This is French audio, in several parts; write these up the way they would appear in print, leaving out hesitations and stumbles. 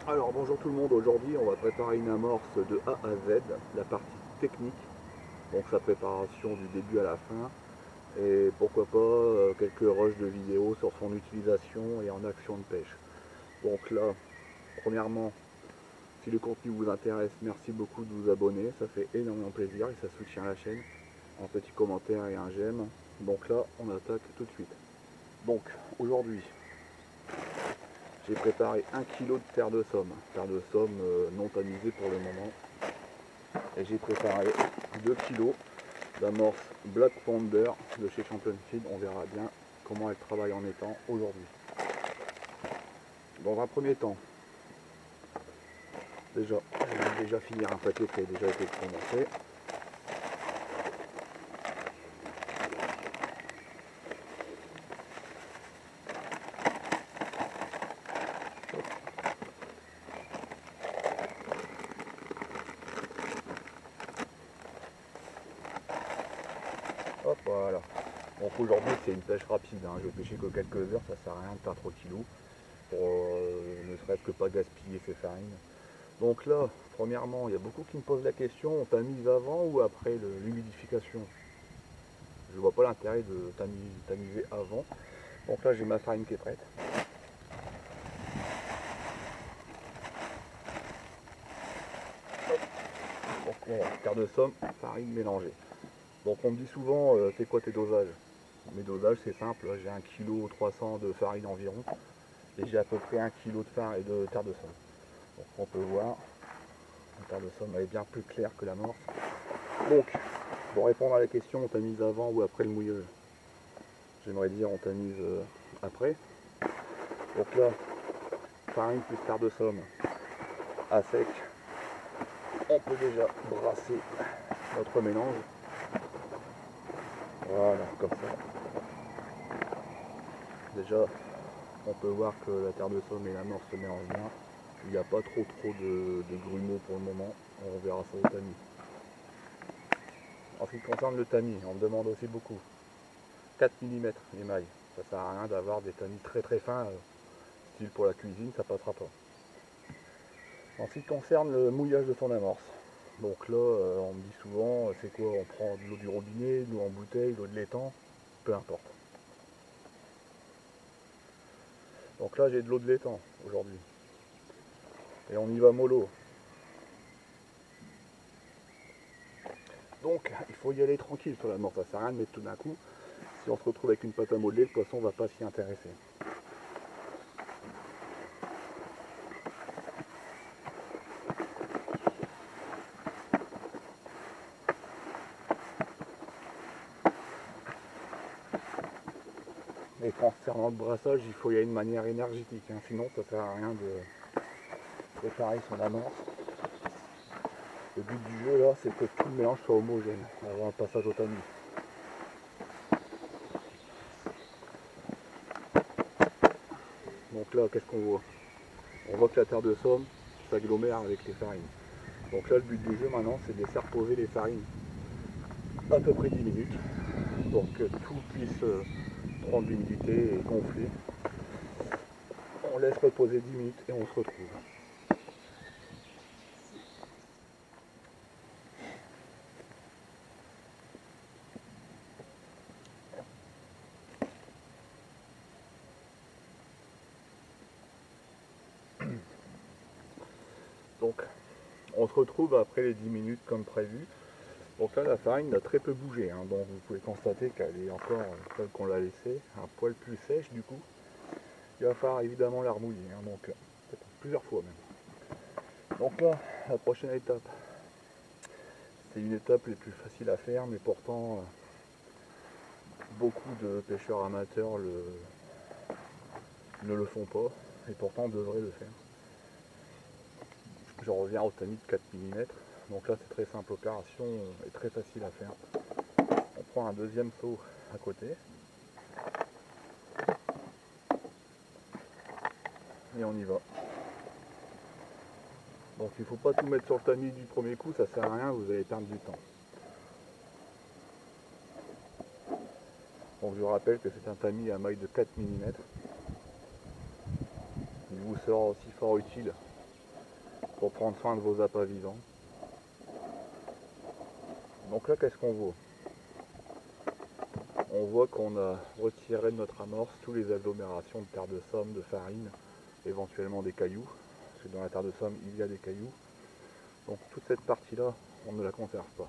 Alors bonjour tout le monde, aujourd'hui on va préparer une amorce de A à Z, la partie technique, donc sa préparation du début à la fin, et pourquoi pas quelques rushs de vidéos sur son utilisation et en action de pêche. Donc là, premièrement, si le contenu vous intéresse, merci beaucoup de vous abonner, ça fait énormément plaisir et ça soutient la chaîne. Un petit commentaire et un j'aime. Donc là, on attaque tout de suite. Donc aujourd'hui, j'ai préparé 1 kg de terre de somme non tamisée pour le moment. Et j'ai préparé 2 kg d'amorce Black Pounder de chez Champion Feed. On verra bien comment elle travaille en étang aujourd'hui. Dans un premier temps, je vais déjà finir un papier qui a déjà été commencé. Hop, voilà. Donc aujourd'hui c'est une pêche rapide, hein. Je vais pêcher que quelques heures, ça sert à rien de faire trop de kilos pour ne serait-ce que pas gaspiller ses farines. Donc là, premièrement, il y a beaucoup qui me posent la question, on tamise avant ou après l'humidification? Je vois pas l'intérêt de tamiser avant. Donc là j'ai ma farine qui est prête. Donc terre de somme, farine mélangée. Donc on me dit souvent, c'est quoi tes dosages? Mes dosages c'est simple, j'ai 1,3 kg de farine environ et j'ai à peu près 1 kg de farine et de terre de somme. Donc on peut voir, la terre de somme elle est bien plus claire que l'amorce. Donc pour répondre à la question, on tamise avant ou après le mouillage? J'aimerais dire on tamise après. Donc là, farine plus terre de somme à sec. On peut déjà brasser notre mélange. Voilà, comme ça. Déjà, on peut voir que la terre de somme et l'amorce se mélangent bien. Il n'y a pas trop de grumeaux pour le moment. On verra ça au tamis. En ce qui concerne le tamis, on me demande aussi beaucoup. 4 mm l'émail. Ça sert à rien d'avoir des tamis très très fins, style pour la cuisine, ça passera pas. En ce qui concerne le mouillage de son amorce, donc là, on me dit souvent, c'est quoi? On prend de l'eau du robinet, de l'eau en bouteille, de l'eau de l'étang, peu importe. Donc là, j'ai de l'eau de l'étang aujourd'hui. Et on y va mollo. Donc, il faut y aller tranquille sur l'amorce. Ça sert à rien de mettre tout d'un coup. Si on se retrouve avec une pâte à modeler, le poisson ne va pas s'y intéresser. Et concernant le brassage, il faut y aller de manière énergétique, hein. Sinon ça sert à rien de préparer son amorce. Le but du jeu là, c'est que tout le mélange soit homogène avant le passage au tamis. Donc là, qu'est-ce qu'on voit? On voit que la terre de somme s'agglomère avec les farines. Donc là, le but du jeu maintenant, c'est de laisser reposer les farines à peu près 10 minutes. Donc que tout puisse prendre l'humidité et gonfler. On laisse reposer 10 minutes et on se retrouve. Donc on se retrouve après les 10 minutes comme prévu. Donc là la farine a très peu bougé, hein. Donc vous pouvez constater qu'elle est encore telle qu'on l'a laissée, un poil plus sèche du coup. Il va falloir évidemment la remouiller, hein, donc peut-être plusieurs fois même. Donc là, la prochaine étape, c'est une étape les plus faciles à faire, mais pourtant beaucoup de pêcheurs amateurs ne le font pas, et pourtant on devrait le faire. Je reviens au tamis de 4 mm. Donc là c'est très simple, l'opération est très facile à faire. On prend un deuxième seau à côté. Et on y va. Donc il ne faut pas tout mettre sur le tamis du premier coup, ça sert à rien, vous allez perdre du temps. Donc je vous rappelle que c'est un tamis à maille de 4 mm. Il vous sera aussi fort utile pour prendre soin de vos appâts vivants. Donc là, qu'est-ce qu'on voit? On voit qu'on a retiré de notre amorce tous les agglomérations de terre de somme, de farine, éventuellement des cailloux, parce que dans la terre de somme, il y a des cailloux. Donc toute cette partie-là, on ne la conserve pas.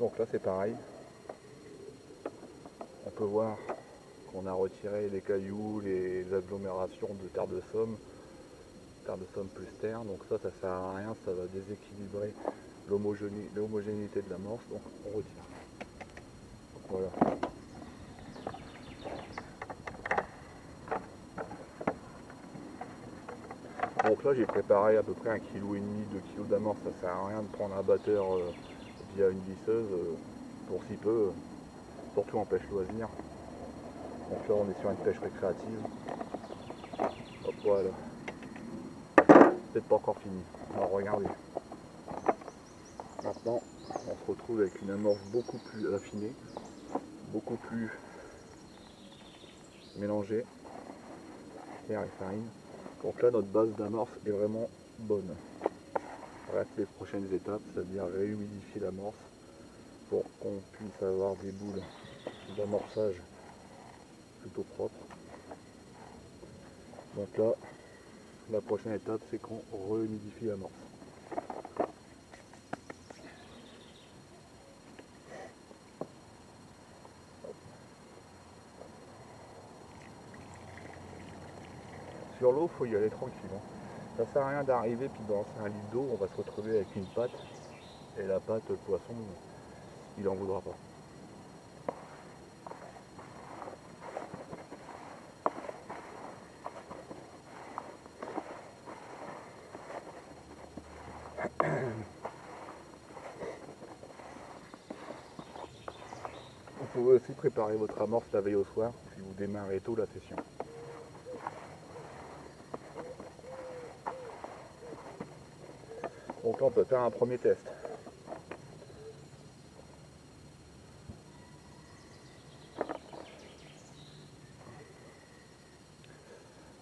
Donc là c'est pareil, on peut voir qu'on a retiré les cailloux, les agglomérations de terre de somme plus terre, donc ça sert à rien, ça va déséquilibrer l'homogénéité de l'amorce, donc on retire. Voilà. Donc là j'ai préparé à peu près 1,5 kg, 2 kg d'amorce, ça sert à rien de prendre un batteur via une visseuse, pour si peu, surtout en pêche loisir. Donc là on est sur une pêche récréative. Hop, voilà. Peut-être pas encore fini. Alors regardez. Maintenant on se retrouve avec une amorce beaucoup plus affinée, beaucoup plus mélangée, terre et farine. Donc là notre base d'amorce est vraiment bonne. Reste les prochaines étapes, c'est-à-dire réhumidifier l'amorce pour qu'on puisse avoir des boules d'amorçage plutôt propres. Donc là, la prochaine étape c'est qu'on rehumidifie l'amorce. Sur l'eau, il faut y aller tranquille. Ça sert à rien d'arriver puis de lancer un litre d'eau, on va se retrouver avec une pâte. Et la pâte, le poisson, il en voudra pas. Vous pouvez aussi préparer votre amorce la veille au soir si vous démarrez tôt la session. Donc là on peut faire un premier test.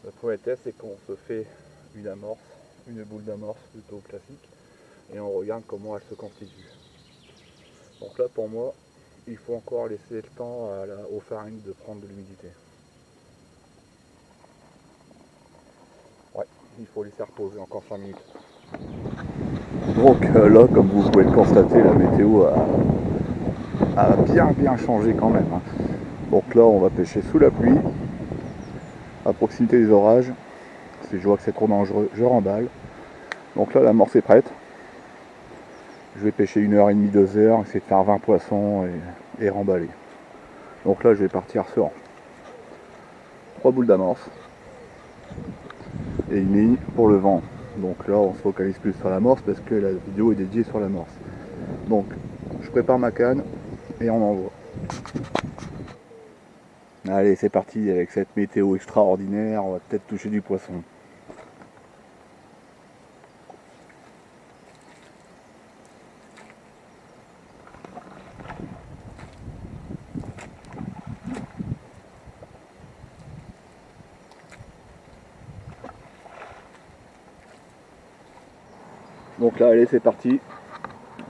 Le premier test c'est qu'on se fait une amorce, une boule d'amorce plutôt classique, et on regarde comment elle se constitue. Donc là pour moi, il faut encore laisser le temps aux farines de prendre de l'humidité. Ouais, il faut laisser reposer encore 5 minutes. Donc là, comme vous pouvez le constater, la météo a bien changé quand même. Donc là, on va pêcher sous la pluie, à proximité des orages. Si je vois que c'est trop dangereux, je remballe. Donc là, l'amorce est prête. Je vais pêcher 1h30, 2h, essayer de faire 20 poissons et remballer. Donc là, je vais partir sur 3 boules d'amorce et une ligne pour le vent. Donc là, on se focalise plus sur l'amorce parce que la vidéo est dédiée sur l'amorce. Donc, je prépare ma canne et on envoie. Allez, c'est parti avec cette météo extraordinaire, on va peut-être toucher du poisson. Donc là, allez, c'est parti.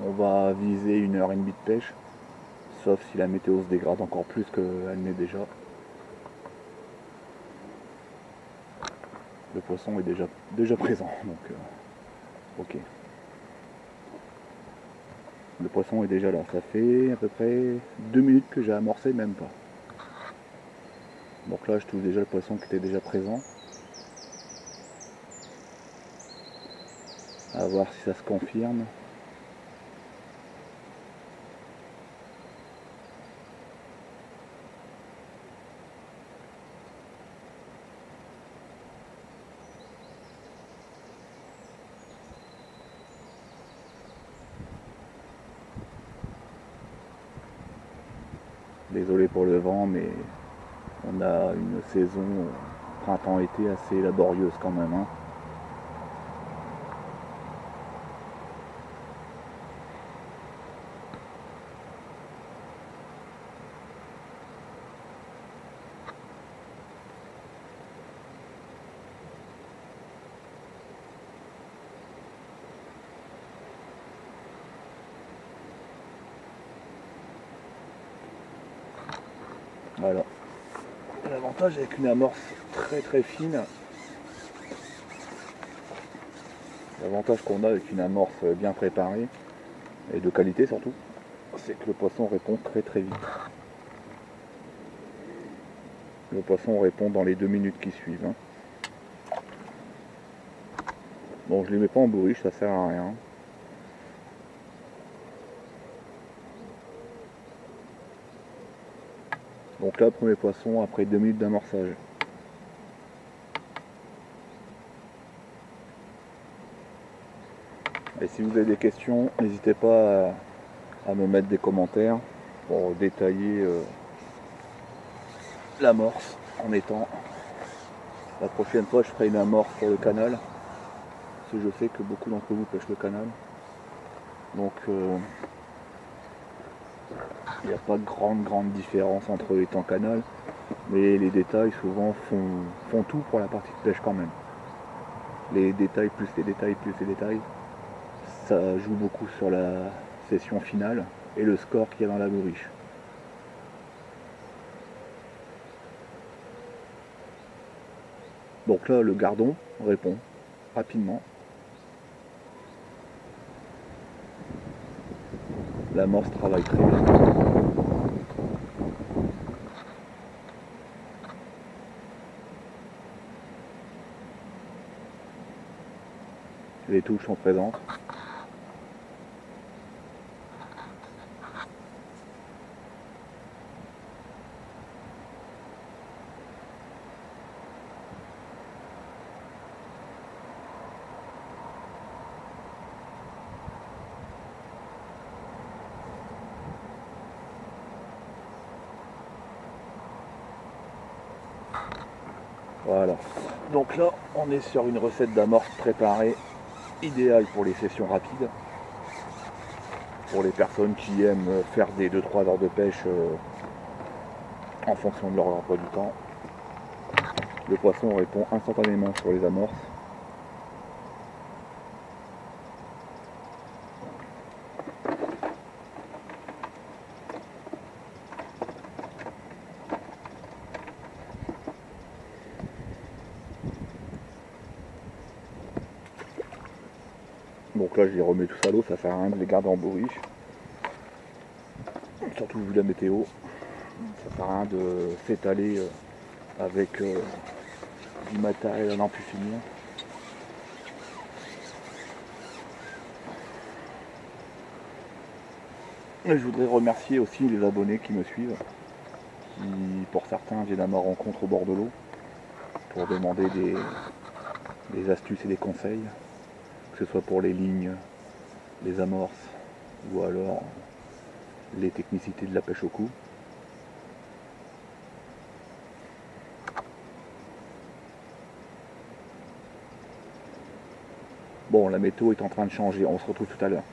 On va viser 1h30 de pêche, sauf si la météo se dégrade encore plus qu'elle n'est déjà. Le poisson est déjà présent, donc ok. Le poisson est déjà là, ça fait à peu près 2 minutes que j'ai amorcé, même pas. Donc là, je trouve déjà le poisson qui était déjà présent. À voir si ça se confirme. Désolé pour le vent, mais On a une saison printemps-été assez laborieuse quand même, hein. Voilà. L'avantage avec une amorce très fine, l'avantage qu'on a avec une amorce bien préparée, et de qualité surtout, c'est que le poisson répond très vite. Le poisson répond dans les 2 minutes qui suivent, hein. Bon, je ne les mets pas en bourriche, ça sert à rien. Donc là, premier poisson après 2 minutes d'amorçage. Et si vous avez des questions, n'hésitez pas à me mettre des commentaires pour détailler l'amorce en étant. La prochaine fois, je ferai une amorce pour le canal. Parce que je sais que beaucoup d'entre vous pêchent le canal. Donc, il n'y a pas de grande différence entre les temps canal. Mais les détails souvent font tout pour la partie de pêche quand même. Les détails plus les détails plus les détails, ça joue beaucoup sur la session finale et le score qu'il y a dans la bourriche. Donc là, le gardon répond rapidement. L'amorce travaille très bien. Les touches sont présentes. Voilà. Donc là, on est sur une recette d'amorce préparée, idéale pour les sessions rapides. Pour les personnes qui aiment faire des 2-3 heures de pêche en fonction de leur emploi du temps. Le poisson répond instantanément sur les amorces. Donc là, je les remets tous à l'eau, ça sert à rien de les garder en bourriche. Surtout vu la météo, ça sert à rien de s'étaler avec du matériel à n'en plus finir. Et je voudrais remercier aussi les abonnés qui me suivent, qui pour certains viennent à ma rencontre au bord de l'eau pour demander des astuces et des conseils, que ce soit pour les lignes, les amorces ou alors les technicités de la pêche au cou. Bon, la météo est en train de changer, on se retrouve tout à l'heure.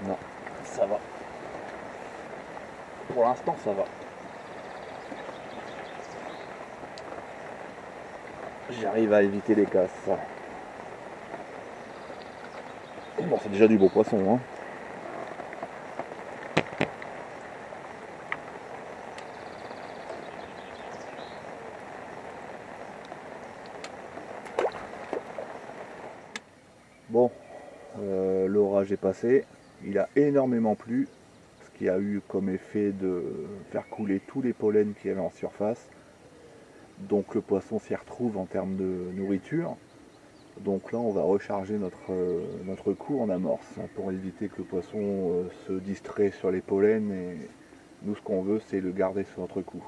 Non, ça va. Pour l'instant, ça va. J'arrive à éviter les casses. Bon, c'est déjà du beau poisson, hein. Bon, l'orage est passé. Il a énormément plu, ce qui a eu comme effet de faire couler tous les pollens qu'il y avait en surface. Donc le poisson s'y retrouve en termes de nourriture. Donc là on va recharger notre coup en amorce pour éviter que le poisson se distrait sur les pollens, et nous ce qu'on veut c'est le garder sur notre coup.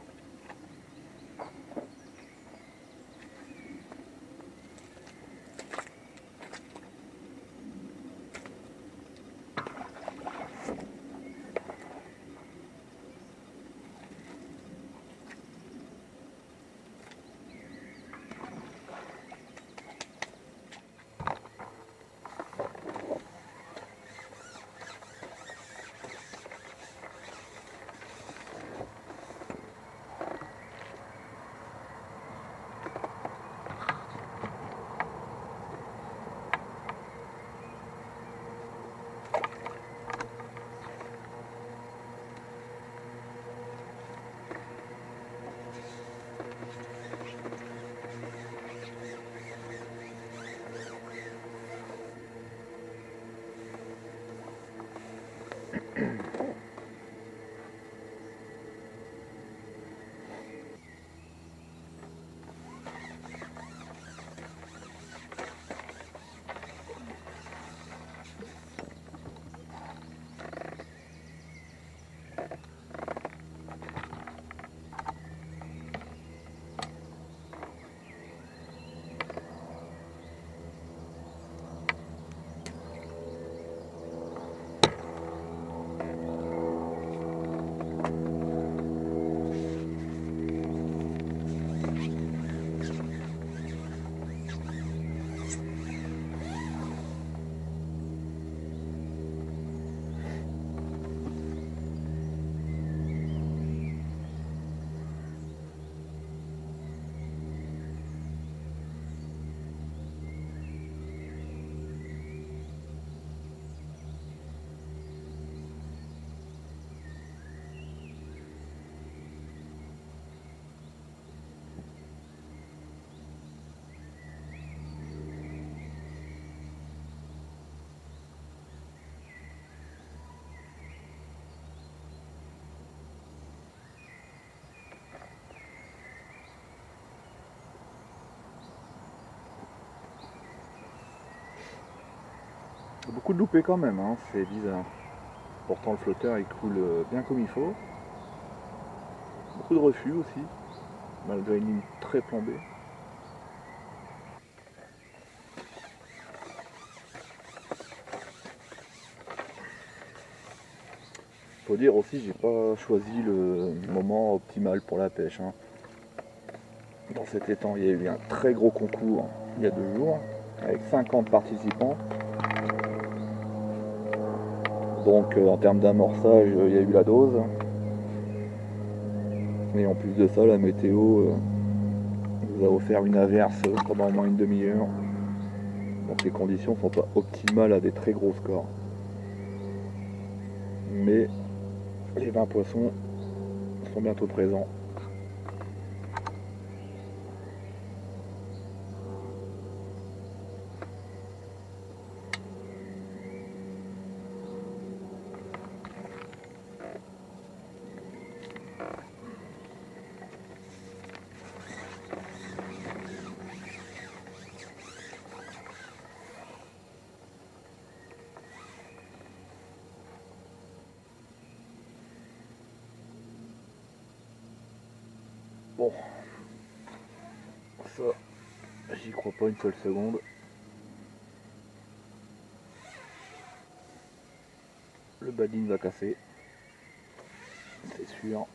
Beaucoup de loupés quand même, hein, c'est bizarre. Pourtant le flotteur il coule bien comme il faut. Beaucoup de refus aussi, malgré une ligne très plombée. Faut dire aussi, j'ai pas choisi le moment optimal pour la pêche, hein. Dans cet étang, il y a eu un très gros concours il y a 2 jours, avec 50 participants. Donc en termes d'amorçage, il y a eu la dose. Et en plus de ça, la météo nous a offert une averse pendant au moins une demi-heure. Donc les conditions ne sont pas optimales à des très gros scores. Mais les 20 poissons sont bientôt présents. Bon, ça, j'y crois pas une seule seconde. Le badine va casser, c'est sûr.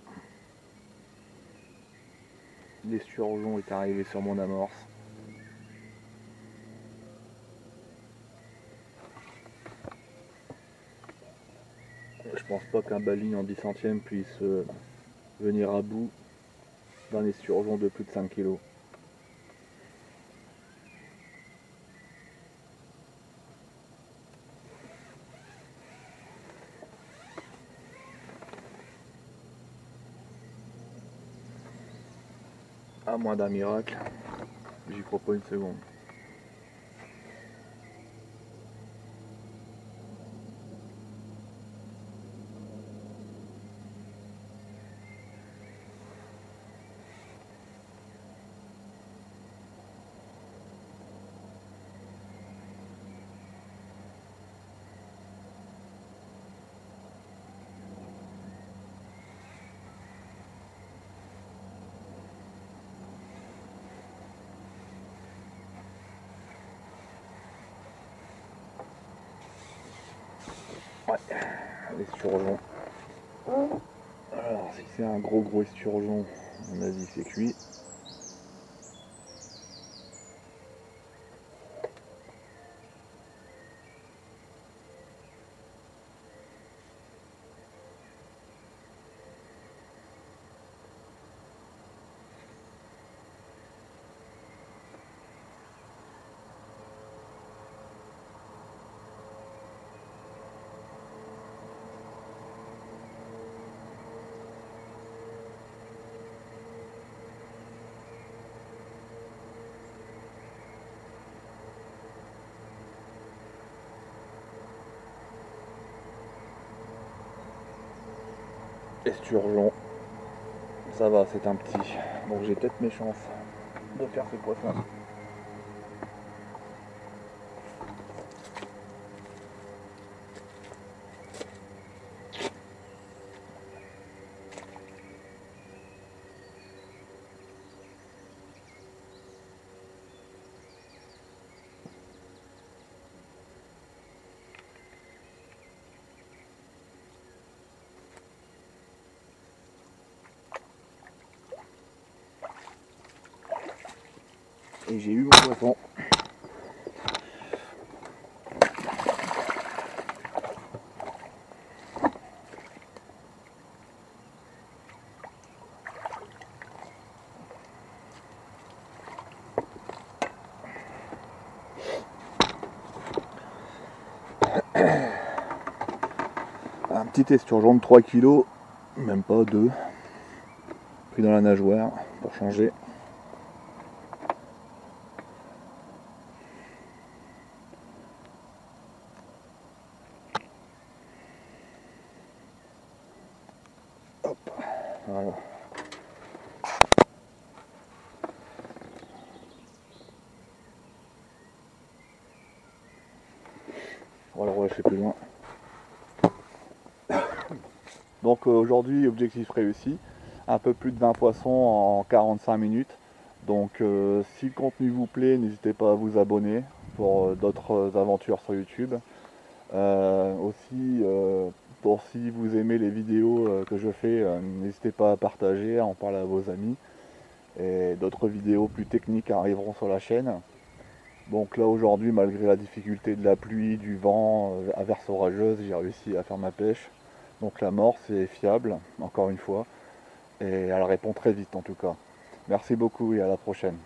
L'esturgeon est arrivé sur mon amorce. Je pense pas qu'un baline en 10 centièmes puisse venir à bout d'un esturgeon de plus de 5 kg. À moins d'un miracle, j'y crois pas une seconde. Ouais, l'esturgeon. Alors si c'est un gros esturgeon, à mon avis c'est cuit. Esturgeon, ça va, c'est un petit, donc j'ai peut-être mes chances de faire ce poisson. Et j'ai eu mon poisson. Un petit esturgeon de 3 kg, même pas 2, pris dans la nageoire pour changer. Hop, voilà. On va le relâcher plus loin. Donc aujourd'hui, objectif réussi. Un peu plus de 20 poissons en 45 minutes. Donc si le contenu vous plaît, n'hésitez pas à vous abonner pour d'autres aventures sur YouTube. Aussi, pour si vous aimez les vidéos que je fais, n'hésitez pas à partager, à en parler à vos amis. Et d'autres vidéos plus techniques arriveront sur la chaîne. Donc là aujourd'hui, malgré la difficulté de la pluie, du vent, averse orageuse, j'ai réussi à faire ma pêche. Donc la morse est fiable, encore une fois, et elle répond très vite en tout cas. Merci beaucoup et à la prochaine.